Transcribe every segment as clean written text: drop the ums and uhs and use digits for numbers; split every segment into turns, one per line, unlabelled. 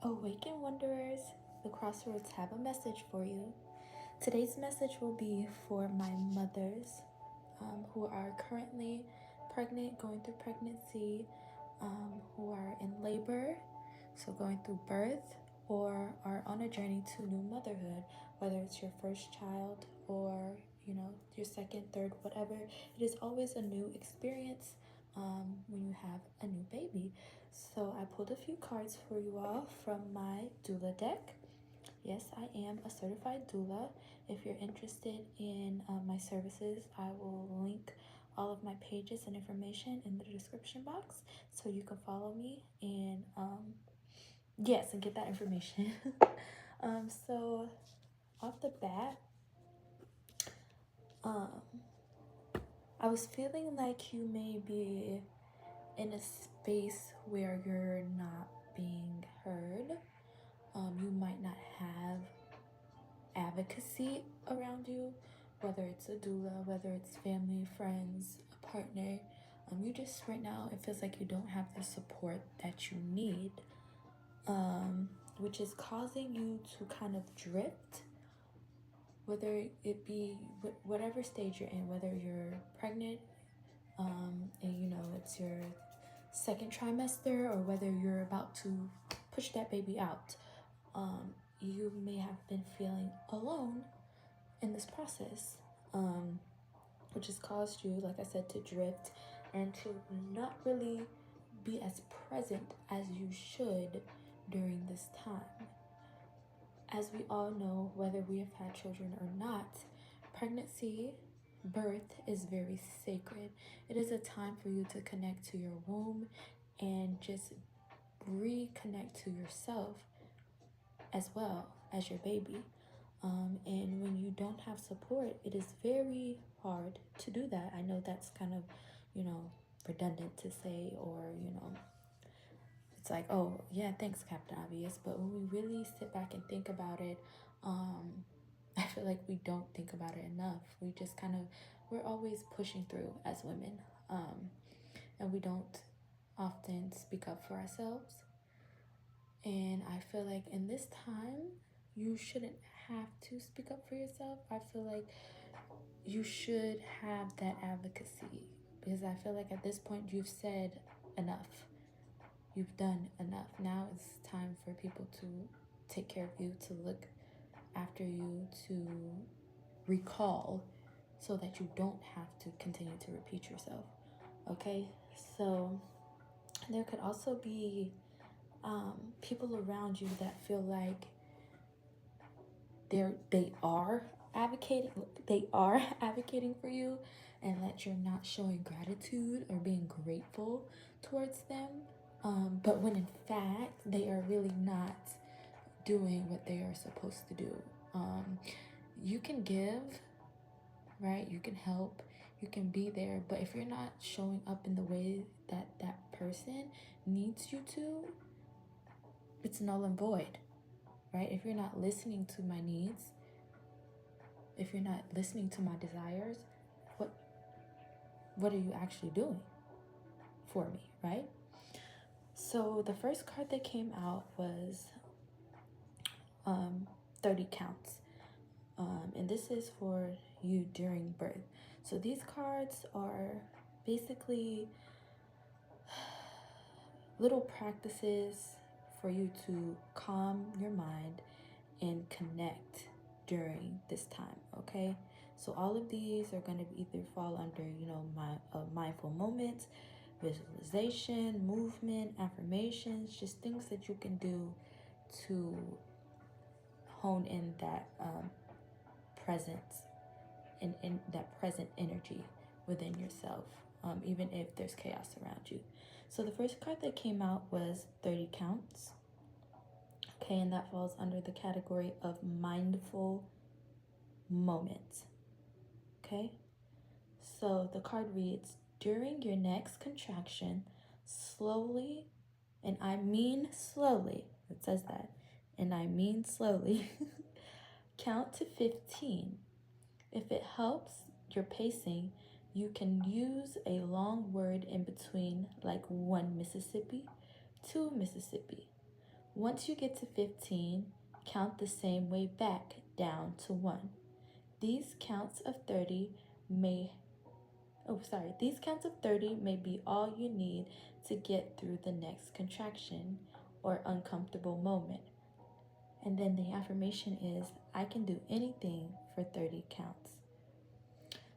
Awaken Wanderers, the Crossroads have a message for you. Today's message will be for my mothers who are currently pregnant, going through pregnancy, who are in labor, so going through birth, or are on a journey to new motherhood, whether it's your first child or your second, third, whatever. It is always a new experience when you have a new baby. So I pulled a few cards for you all from my doula deck. Yes, I am a certified doula. If you're interested in my services, I will link all of my pages and information in the description box so you can follow me and and get that information. So off the bat, I was feeling like you may be in a space where you're not being heard. You might not have advocacy around you, whether it's a doula, whether it's family, friends, a partner. You just right now, it feels like you don't have the support that you need, which is causing you to kind of drift, whether it be whatever stage you're in, whether you're pregnant and it's your second trimester, or whether you're about to push that baby out. You may have been feeling alone in this process, which has caused you, like I said, to drift and to not really be as present as you should during this time. As we all know, whether we have had children or not, pregnancy, birth is very sacred. It is a time for you to connect to your womb and just reconnect to yourself as well as your baby. And when you don't have support, it is very hard to do that. I know that's kind of, redundant to say, or, it's like, oh, yeah, thanks, Captain Obvious. But when we really sit back and think about it, I feel like we don't think about it enough. We just we're always pushing through as women. And we don't often speak up for ourselves. And I feel like in this time, you shouldn't have to speak up for yourself. I feel like you should have that advocacy, because I feel like at this point you've said enough. You've done enough. Now it's time for people to take care of you, to look after you, to recall, so that you don't have to continue to repeat yourself. Okay? So there could also be people around you that feel like they are advocating for you, and that you're not showing gratitude or being grateful towards them, but when in fact they are really not doing what they are supposed to do. You can give, right? You can help, you can be there, but if you're not showing up in the way that that person needs you to, it's null and void, right? If you're not listening to my needs, if you're not listening to my desires, what are you actually doing for me, right? So the first card that came out was 30 counts. And this is for you during birth. So these cards are basically little practices for you to calm your mind and connect during this time, okay? So all of these are going to either fall under, mindful moments, visualization, movement, affirmations, just things that you can do to hone in that presence and in that present energy within yourself, even if there's chaos around you. So the first card that came out was 30 counts. Okay, and that falls under the category of mindful moments. Okay, so the card reads, during your next contraction, slowly, and I mean slowly, it says that, and I mean slowly, count to 15. If it helps your pacing, you can use a long word in between, like 1 Mississippi, 2 Mississippi, Once you get to 15, count the same way back down to 1. These counts of 30 may these counts of 30 may be all you need to get through the next contraction or uncomfortable moment. And then the affirmation is, I can do anything for 30 counts.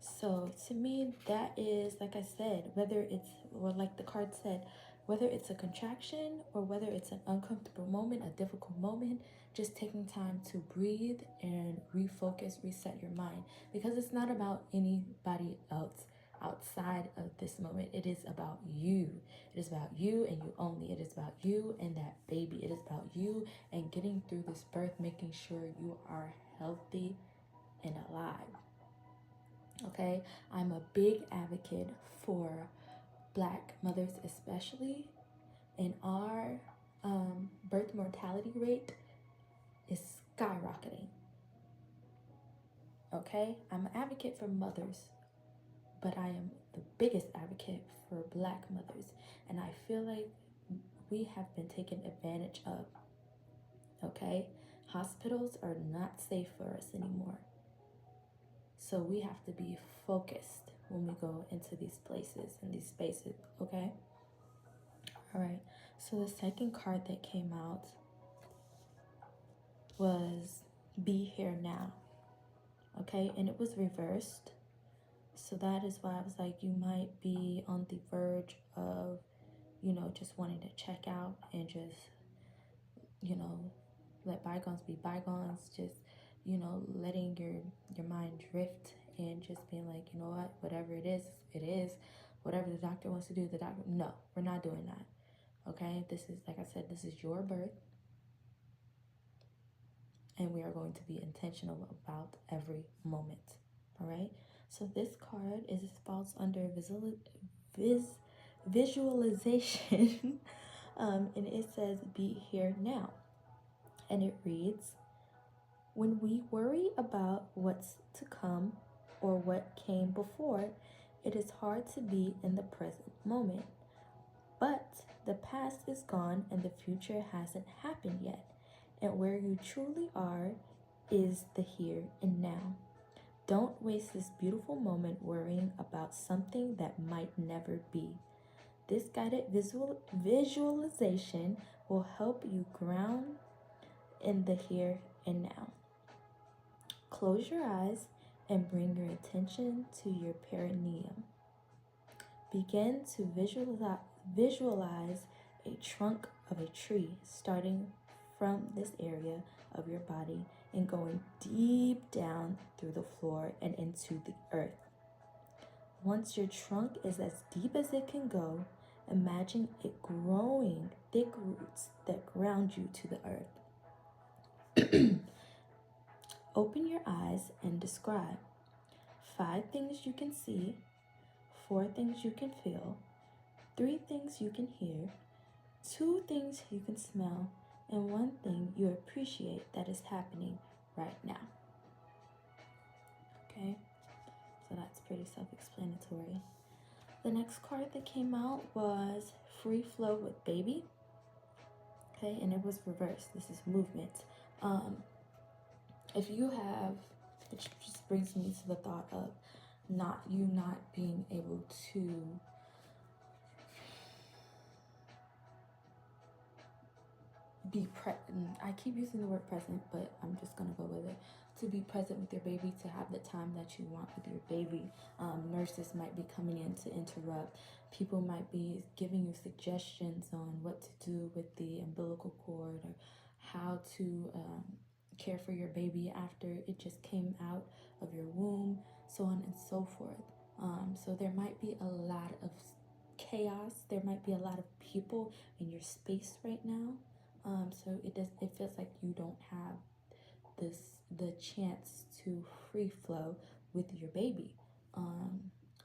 So to me, that is, like I said, whether it's, or like the card said, whether it's a contraction or whether it's an uncomfortable moment, a difficult moment, just taking time to breathe and refocus, reset your mind. Because it's not about anybody else outside of this moment. It is about you. It is about you and you only. It is about you and that baby. It is about you and getting through this birth, making sure you are healthy and alive. Okay, I'm a big advocate for Black mothers, especially, and our birth mortality rate is skyrocketing. Okay, I'm an advocate for mothers, but I am the biggest advocate for Black mothers, and I feel like we have been taken advantage of. Okay, hospitals are not safe for us anymore. So we have to be focused when we go into these places and these spaces, okay? All right, so the second card that came out was Be Here Now, okay? And it was reversed. So that is why I was like, you might be on the verge of, just wanting to check out and just, let bygones be bygones, just, letting your mind drift and just being like, you know what, whatever it is, it is. Whatever the doctor wants to do, the doctor, no, we're not doing that. Okay, this is, like I said, this is your birth, and we are going to be intentional about every moment. All right, so this card falls under visualization, and it says be here now, and it reads, when we worry about what's to come or what came before, it is hard to be in the present moment. But the past is gone and the future hasn't happened yet. And where you truly are is the here and now. Don't waste this beautiful moment worrying about something that might never be. This guided visualization will help you ground in the here and now. Close your eyes and bring your attention to your perineum. Begin to visualize a trunk of a tree starting from this area of your body and going deep down through the floor and into the earth. Once your trunk is as deep as it can go, imagine it growing thick roots that ground you to the earth. Open your eyes and describe 5 things you can see, 4 things you can feel, 3 things you can hear, 2 things you can smell, and 1 thing you appreciate that is happening right now. Okay, so that's pretty self-explanatory. The next card that came out was Free Flow with Baby. Okay, and it was reversed. This is movement. If you have, it just brings me to the thought of not being able to be present. I keep using the word present, but I'm just gonna go with it. To be present with your baby, to have the time that you want with your baby. Nurses might be coming in to interrupt. People might be giving you suggestions on what to do with the umbilical cord or how to care for your baby after it just came out of your womb, so on and so forth. So there might be a lot of chaos. There might be a lot of people in your space right now. So it feels like you don't have the chance to free flow with your baby.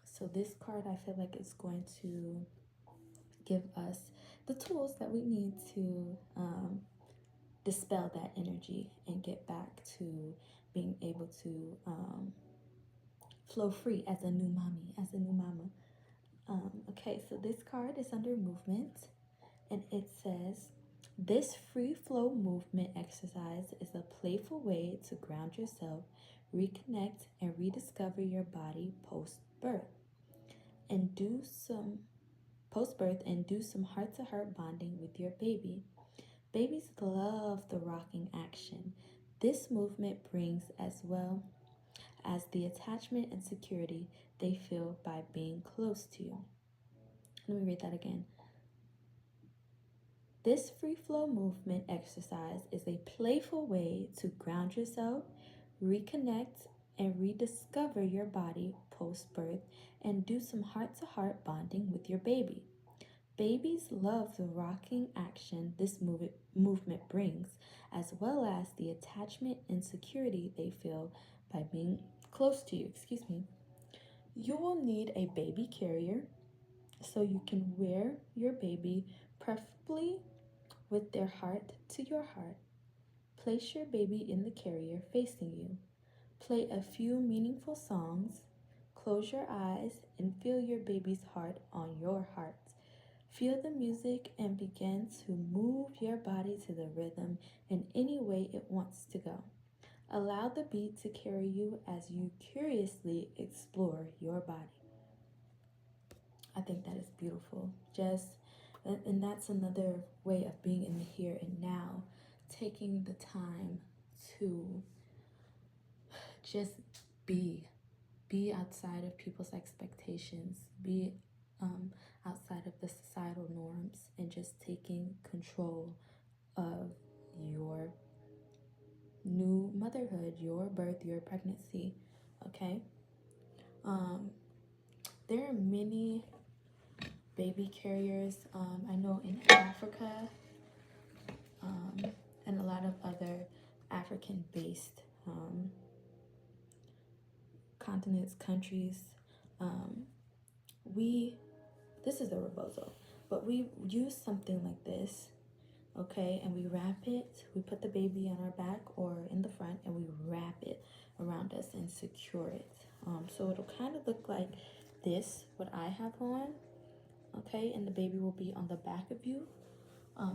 So this card, I feel like, is going to give us the tools that we need to dispel that energy and get back to being able to flow free as a new mommy, as a new mama. Okay, so this card is under movement, and it says, This free flow movement exercise is a playful way to ground yourself, reconnect, and rediscover your body and do some post birth and do some heart to heart bonding with your baby. Babies love the rocking action. This movement brings as well as the attachment and security they feel by being close to you. Let me read that again. This free flow movement exercise is a playful way to ground yourself, reconnect, and rediscover your body post birth and do some heart to heart bonding with your baby. Babies love the rocking action this movement brings, as well as the attachment and security they feel by being close to you. Excuse me. You will need a baby carrier so you can wear your baby, preferably with their heart to your heart. Place your baby in the carrier facing you. Play a few meaningful songs. Close your eyes and feel your baby's heart on your heart. Feel the music and begin to move your body to the rhythm in any way it wants to go. Allow the beat to carry you as you curiously explore your body. I think that is beautiful. And that's another way of being in the here and now, taking the time to just be outside of people's expectations, be outside of the societal norms, and just taking control of your new motherhood, your birth, your pregnancy. Okay. There are many baby carriers. I know in Africa, and a lot of other African-based continents, countries. This is a rebozo, but we use something like this, okay, and we wrap it. We put the baby on our back or in the front, and we wrap it around us and secure it. So it'll kind of look like this, what I have on, okay, and the baby will be on the back of you.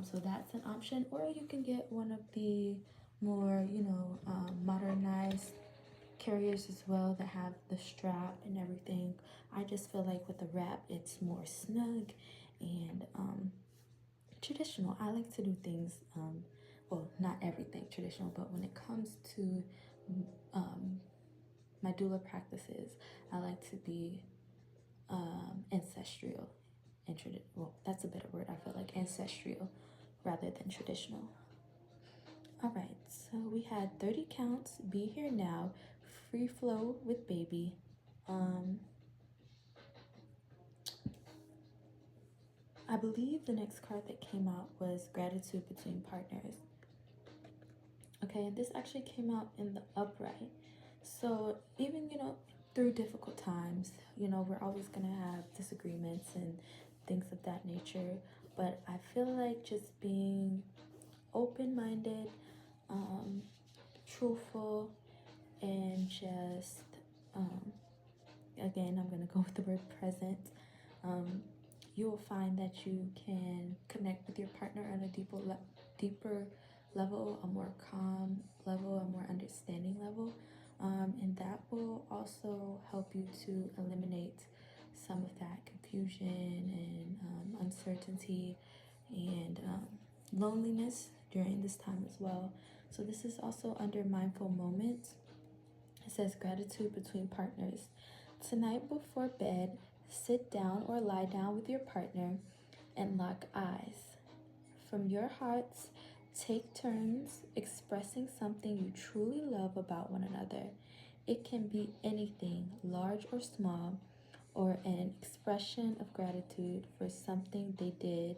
So that's an option, or you can get one of the more, modernized carriers as well that have the strap and everything. I just feel like with the wrap, it's more snug and traditional. I like to do things, well, not everything traditional, but when it comes to my doula practices, I like to be ancestral and well, that's a better word. I feel like ancestral rather than traditional. All right, so we had 30 counts, be here now, free flow with baby. I believe the next card that came out was gratitude between partners. Okay, and this actually came out in the upright. So even, through difficult times, we're always going to have disagreements and things of that nature. But I feel like just being open-minded, truthful, and just, again, I'm going to go with the word present. You will find that you can connect with your partner on a deeper level, a more calm level, a more understanding level. And that will also help you to eliminate some of that confusion and uncertainty and loneliness during this time as well. So this is also under mindful moments. It says gratitude between partners. Tonight before bed, sit down or lie down with your partner and lock eyes. From your hearts, take turns expressing something you truly love about one another. It can be anything, large or small, or an expression of gratitude for something they did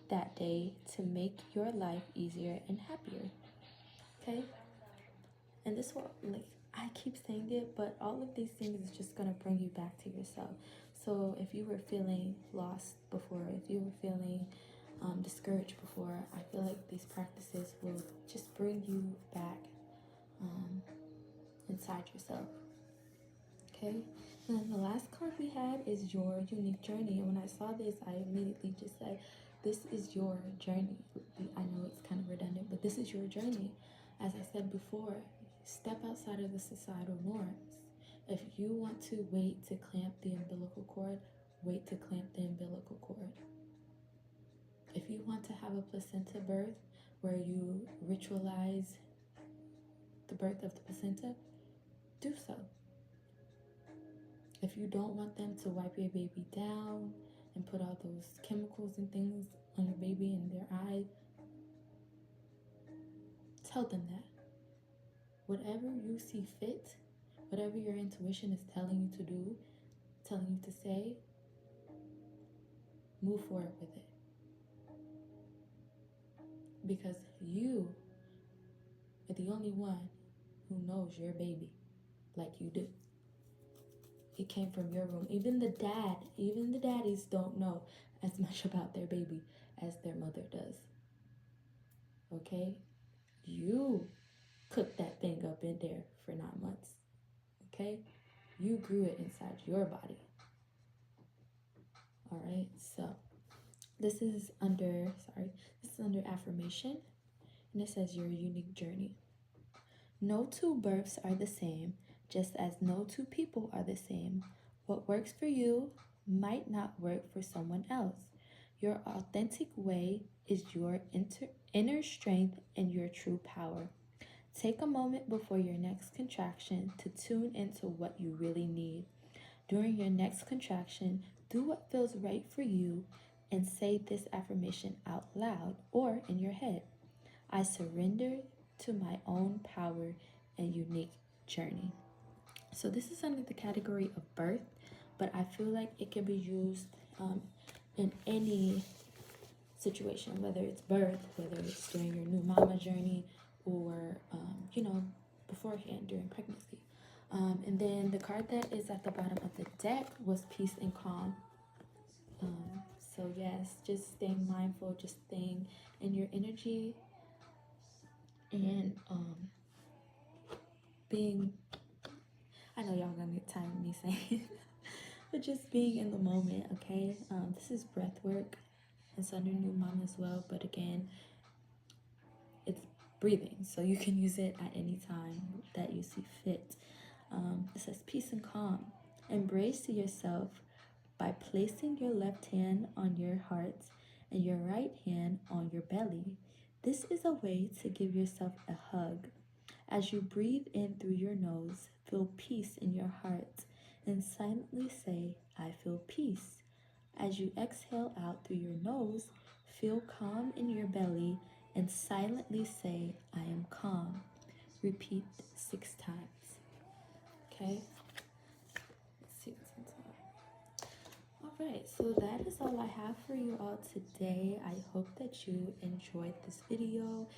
that day to make your life easier and happier. Okay? And this will, like, I keep saying it, but all of these things is just going to bring you back to yourself. So if you were feeling lost before, if you were feeling discouraged before, I feel like these practices will just bring you back inside yourself. Okay? And then the last card we had is your unique journey. And when I saw this, I immediately just said, this is your journey. I know it's kind of redundant, but this is your journey. As I said before, step outside of the societal norms. If you want to wait to clamp the umbilical cord, wait to clamp the umbilical cord. If you want to have a placenta birth where you ritualize the birth of the placenta, do so. If you don't want them to wipe your baby down and put all those chemicals and things on your baby and their eye, tell them that. Whatever you see fit, whatever your intuition is telling you to do, telling you to say, move forward with it. Because you are the only one who knows your baby like you do. It came from your womb. Even the daddies don't know as much about their baby as their mother does. Okay? You cooked that thing up in there for 9 months. Okay? You grew it inside your body. All right? So, this is under affirmation, and it says your unique journey. No two births are the same, just as no two people are the same. What works for you might not work for someone else. Your authentic way is your inner strength and your true power. Take a moment before your next contraction to tune into what you really need. During your next contraction, do what feels right for you and say this affirmation out loud or in your head. I surrender to my own power and unique journey. So this is under the category of birth, but I feel like it can be used in any situation, whether it's birth, whether it's during your new mama journey, or beforehand during pregnancy. And then the card that is at the bottom of the deck was peace and calm. So yes, just staying mindful, just staying in your energy, and being, I know y'all gonna get tired of me saying but just being in the moment, okay? This is breath work. It's under new mom as well, but again, it's breathing, so you can use it at any time that you see fit. It says peace and calm. Embrace yourself by placing your left hand on your heart and your right hand on your belly. This is a way to give yourself a hug. As you breathe in through your nose, feel peace in your heart and silently say, I feel peace. As you exhale out through your nose, feel calm in your belly and silently say, I am calm. Repeat 6 times. Okay? Let's see what's inside. Alright, so that is all I have for you all today. I hope that you enjoyed this video.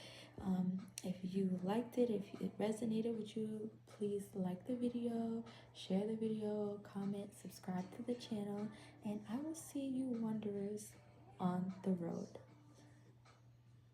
If you liked it, if it resonated with you, please like the video, share the video, comment, subscribe to the channel, and I will see you wanderers on the road.